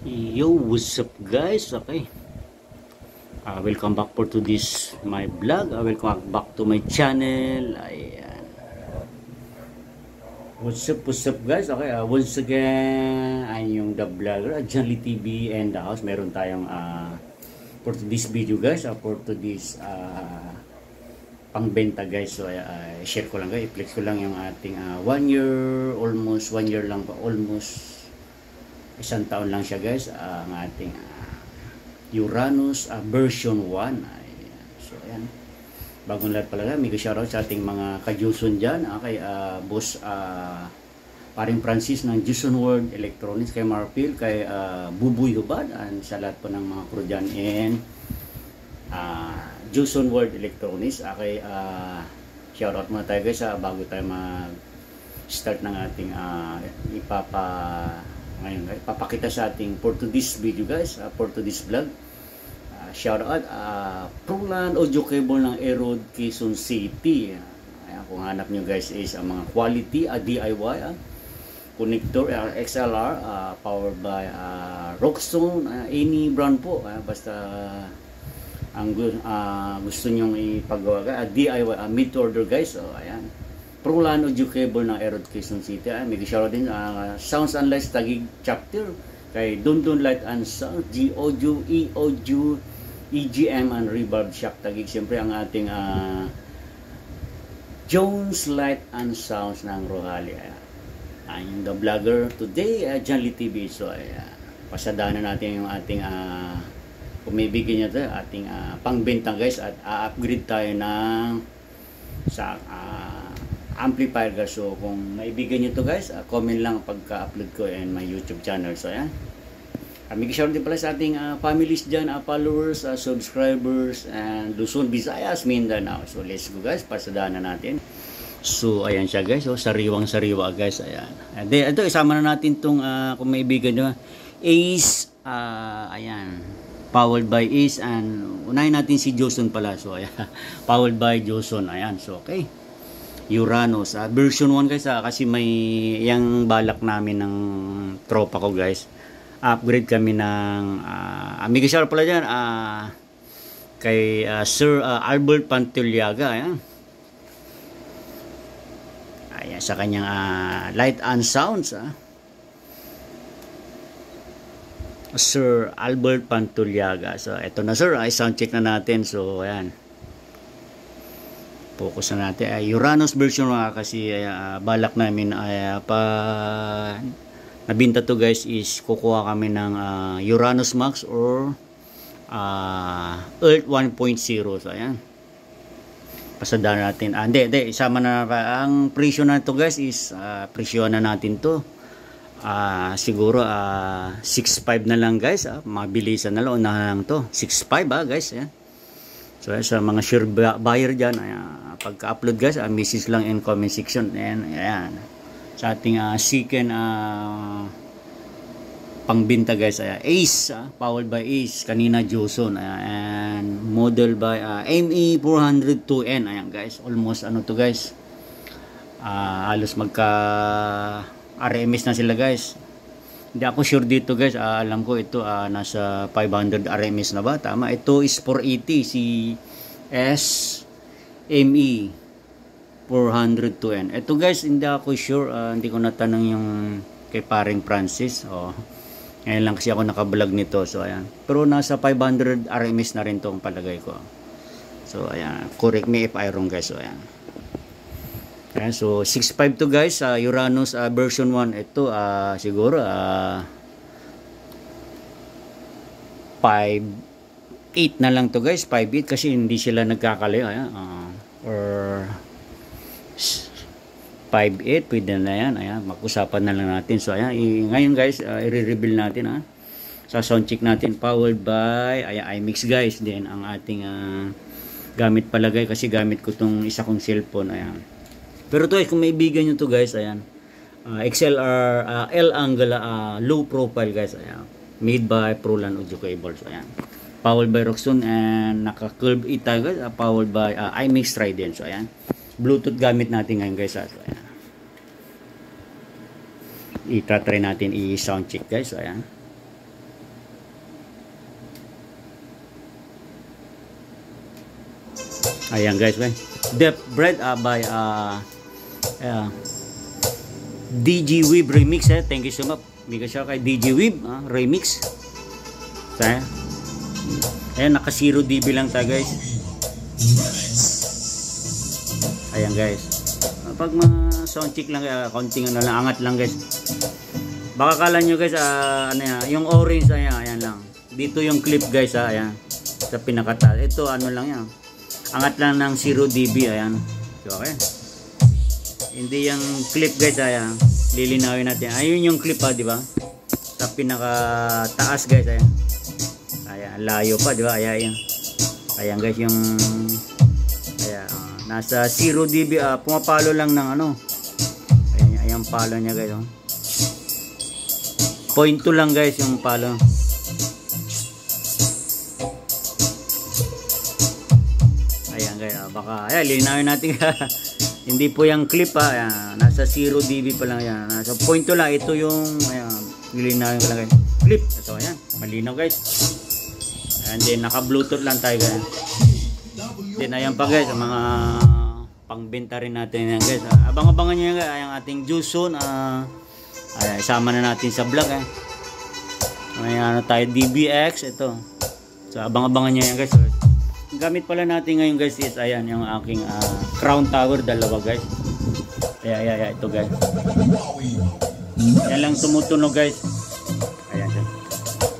Yo, what's up guys? Okay, welcome back for to this my vlog. Welcome back to my channel. Ayan. What's up guys? Okay, once again, ay yung the vlogger, Janly TV and the house. Meron tayong for this video guys, for to this pangbenta guys. So share ko lang guys, i-flex ko lang yung ating 1 year, almost 1 year lang pa, almost isang taon lang siya guys, ang ating Uranus version 1. So ayan, bagong lahat pala, mega shoutout sa ating mga ka-Juson dyan, kay boss paring Francis ng Juson World Electronics, kay Marpil, kay Bubuy Hubad, and sa lahat po ng mga crew dyan in Juson World Electronics. Kay shoutout muna tayo guys bago tayo mag start ng ating ngayon guys, papakita sa ating for to this video guys, for to this vlog. Shout out Proland audio cable ng Aerod, Quezon City. Ayan, kung hanap nyo guys is mga quality DIY connector XLR powered by Rockstone, any brand po, basta ang gusto nyong ipagawa DIY made to order guys. So ayan, Proland audio cable ng Aerod, Quezon City. May shoutout din Sounds and Lights Taguig chapter, kay Dundun Light and Sound, G Audio, E Audio, EGM and Reverb Shop Taguig. Siyempre ang ating Jones Light and Sounds ng Rohali. Yung the vlogger today, Janly TV. So pasadaanan natin yung ating kung may bigyan nyo ito, ating pangbenta guys, at upgrade tayo ng sa amplifier guys. So kung maibigan nyo to guys, comment lang pagka-upload ko in my YouTube channel. So ayan, may shoutout din pala sa ating families dyan, followers, subscribers, and Luzon, Visayas, Mindanao. So let's go guys, pasadaan na natin. So ayan siya guys, sariwang sariwa guys. Ayan, ito isama na natin tong kung maibigan nyo, Ace, ayan, powered by Ace, and unahin natin si Joson pala. So ayan, powered by Joson. Ayan, so okay, Uranus version 1 guys, kasi may yang balak namin ng tropa ko guys, upgrade kami ng amiga share pala dyan, kay Sir Albert Pantiliaga. Ayan, sa kanyang Light and Sounds, Sir Albert Pantiliaga. So eto na sir, sound check na natin. So ayan, focus na natin Uranus version 1 kasi balak namin pa nabinta to guys is kukuha kami ng Uranus Max or Earth 1.0. So ayan, pasadaan natin. Hindi, isama na ang presyo na to guys is presyo na natin to siguro 6.5 na lang guys, mabilisan na lang, unahan lang to 6.5 guys. Ayan. So sa mga sure buyer dyan, pagka-upload guys, message lang in comment section. And ayan, sa ating second pangbinta guys, Ace, powered by Ace, kanina Joson, and model by ME 402N. Ayan guys, almost ano to guys, halos magka RMS na sila guys. Hindi ako sure dito guys, alam ko ito nasa 500 RMS na ba? Tama, ito is 480 si SME 402N. Ito guys, hindi ako sure, hindi ko natanong yung kay paring Francis. Ngayon lang kasi ako nakablog nito. So ayan, pero nasa 500 RMS na rin to ang palagay ko. So ayan, correct me if I wrong guys. So ayan, so 6.5 to guys, Uranus version 1. Ito siguro 5.8 na lang to guys, 5.8 kasi hindi sila nagkakalayo. Or 5.8 pwede na yan. Ayan, mag-usapan na lang natin. So ayan, ngayon guys, i-reveal natin sa sound check natin, powered by iMix guys. Then ang ating gamit palagay kasi gamit ko tong isa kong cellphone. Ayan, pero to kung maibigan nyo to guys, ayan, XLR L angle low profile guys. Ayan, made by Proland audio cable. So ayan, powered by Rockstone, and naka-curve ita guys, powered by iMix Trident. So ayan, Bluetooth gamit natin ngayon guys. So ayan, itatry natin i-sound check guys. So ayan, Ayan guys, Deaf Bread by DJ Weeb Remix. Thank you so much. Mega siya kay DJ Weeb Remix. Ayan, naka 0 dB lang tayo guys. Ayan guys. Pag sound check lang, konting angat lang guys. Baka kala nyo guys, yung orange, ayan lang. Dito yung clip guys, ayan. Sa pinakataas. Ito, lang yan. Angat lang ng 0 dB, ayan. So, okay. Hindi yung clip guys, ayan. Lilinawin natin. Ayun yung clip di ba? Sa pinakataas guys, ayan. Ayan, layo pa, di ba? Ayan. Ayan guys, yung ayan, nasa 0 dB, pumapalo lang ng ayan palo niya guys, 0.2 lang guys yung palo. Ayan guys, baka linawin natin. Hindi po yung clip ayan, nasa 0 dB pa lang yan. Nasa 0.2 lang, ito yung ayan, lilinawin ko lang guys. Clip. So ayan, malinaw guys. And then naka Bluetooth lang tayo guys. Then ayan pa guys, mga pangbenta rin natin yan guys. Abang-abangan nyo yan guys, ang ating juice soon. Ayan, isama na natin sa vlog Ayan tayo, DBX ito. So abang-abangan nyo yan guys. Gamit pala natin ngayon guys is ayan yung aking crown tower, dalawa guys. Ayan, ito guys. Yan lang tumutunog guys. Ayan siya.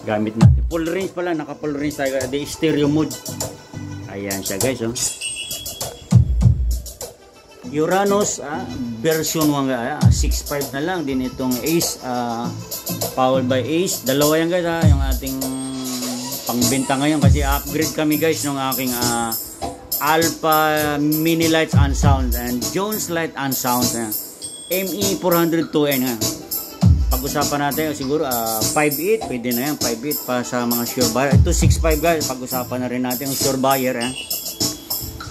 Gamit natin. Full range pala, naka full range tayo. The stereo mode. Ayan siya guys, Uranus version 1 6.5 na lang din itong Ace, powered by Ace. Dalawa yan guys, yung ating pangbenta ngayon kasi upgrade kami guys ng aking Alpha Mini Lights and Sound and Jones Light and Sound ME402N pag-usapan natin siguro 5.8, pwede na yan 5.8 pa sa mga sure buyer. Ito 6.5 guys, pag-usapan na rin natin yung sure buyer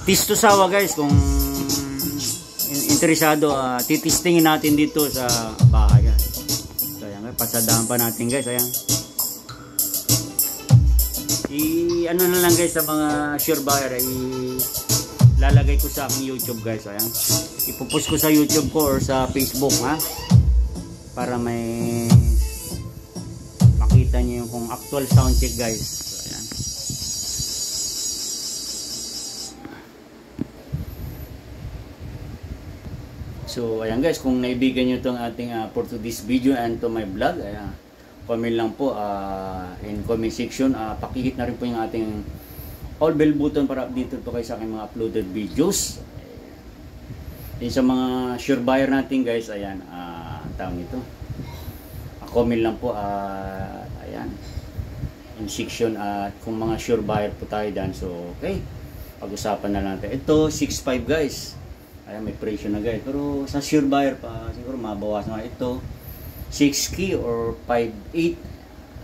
Tisto sawa guys, kung interesado, titistingin natin dito sa bahay So ayan guys, pasadahan pa natin guys. Ayan, ano na lang guys sa mga sure buyer, lalagay ko sa aking YouTube guys. Ayan, ipopost ko sa YouTube ko or sa Facebook para may makita niyo yung kung actual sound check guys. So ayan. So ayan guys, kung naibigan niyo itong ating for today's video and to my vlog, ayan, comment lang po in comment section. Pakihit na rin po yung ating all bell button para updated po kayo sa aking mga uploaded videos. Din sa mga sure buyer natin guys, ayan, tawag nito, comment lang po ayan in section kung mga sure buyer po tayo dyan. So okay, pag-usapan na natin. Ito 6.5 guys, ayan, may presyo na guys, pero sa sure buyer pa siguro mabawasan na. Ito 6 key or 5.8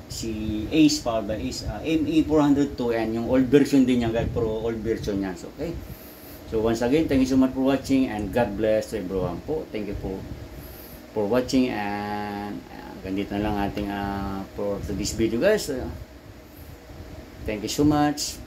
si Ace, powered by Ace, ME402N, yung old version din niya guys, pero old version niya. So okay, so once again, thank you so much for watching and God bless to everyone po. Thank you po for watching and ganito na lang ating for this video guys. Thank you so much.